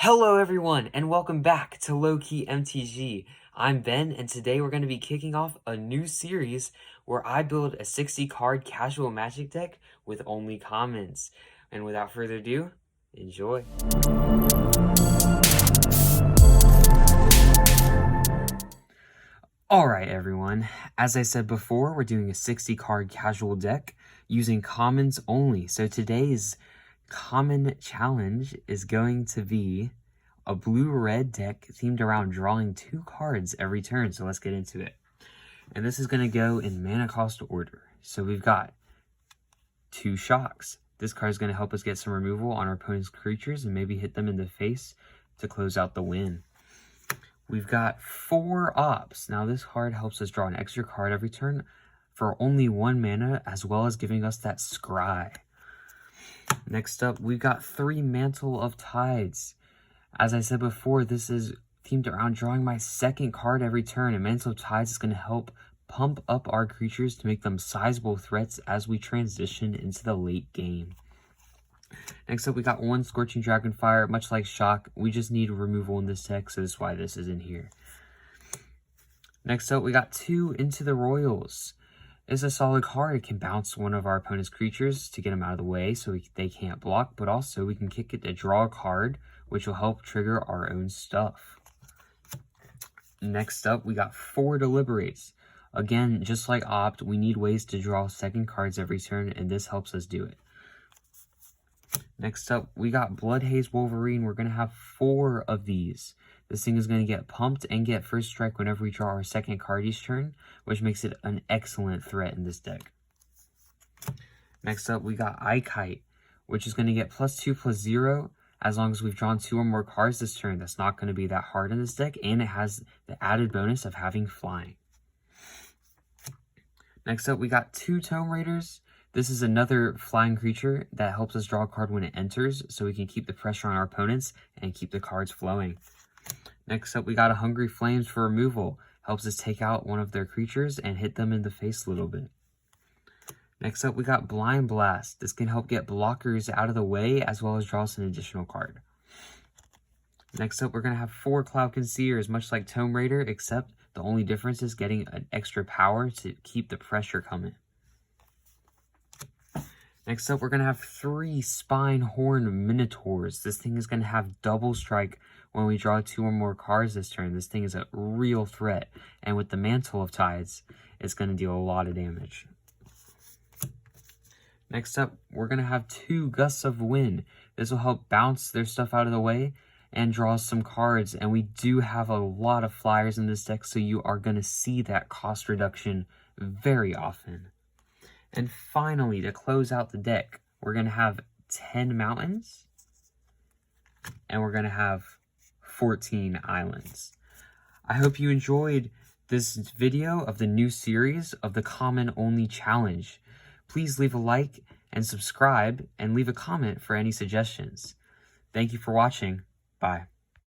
Hello everyone, and welcome back to Low Key MTG. I'm Ben, and today we're going to be kicking off a new series where I build a 60 card casual Magic deck with only commons. And without further ado, enjoy. Alright everyone, as I said before, we're doing a 60 card casual deck using commons only. So today's common challenge is going to be a blue-red deck themed around drawing 2 cards every turn. So let's get into it. And this is going to go in mana cost order. So we've got 2 Shocks. This card is going to help us get some removal on our opponent's creatures and maybe hit them in the face to close out the win. We've got 4 Ops. Now this card helps us draw an extra card every turn for only 1 mana, as well as giving us that Scry. Next up, we've got 3 Mantle of Tides. As I said before, this is themed around drawing my 2nd card every turn, and Mantle of Tides is going to help pump up our creatures to make them sizable threats as we transition into the late game. Next up, we got 1 Scorching Dragonfire. Much like Shock, we just need removal in this deck, so that's why this is in here. Next up, we got 2 Into the Royals. It's a solid card. It can bounce one of our opponent's creatures to get them out of the way so they can't block, but also we can kick it to draw a card, which will help trigger our own stuff. Next up, we got 4 Deliberates. Again, just like Opt, we need ways to draw 2nd cards every turn, and this helps us do it. Next up, we got Bloodhaze Wolverine. We're going to have 4 of these. This thing is going to get pumped and get first strike whenever we draw our 2nd card each turn, which makes it an excellent threat in this deck. Next up, we got Ikite, which is going to get +2/+0 as long as we've drawn 2 or more cards this turn. That's not going to be that hard in this deck, and it has the added bonus of having flying. Next up, we got 2 Tome Raiders. This is another flying creature that helps us draw a card when it enters, so we can keep the pressure on our opponents and keep the cards flowing. Next up, we got a Hungry Flames for removal. Helps us take out one of their creatures and hit them in the face a little bit. Next up, we got Blind Blast. This can help get blockers out of the way as well as draw us an additional card. Next up, we're going to have 4 Cloud Concealers, much like Tome Raider, except the only difference is getting an extra power to keep the pressure coming. Next up, we're going to have 3 Spinehorn Minotaurs. This thing is going to have double strike when we draw 2 or more cards this turn. This thing is a real threat, and with the Mantle of Tides, it's going to deal a lot of damage. Next up, we're going to have 2 Gusts of Wind. This will help bounce their stuff out of the way and draw some cards, and we do have a lot of flyers in this deck, so you are going to see that cost reduction very often. And finally, to close out the deck, we're going to have 10 Mountains, and we're going to have 14 Islands. I hope you enjoyed this video of the new series of the Common Only Challenge. Please leave a like and subscribe, and leave a comment for any suggestions. Thank you for watching. Bye.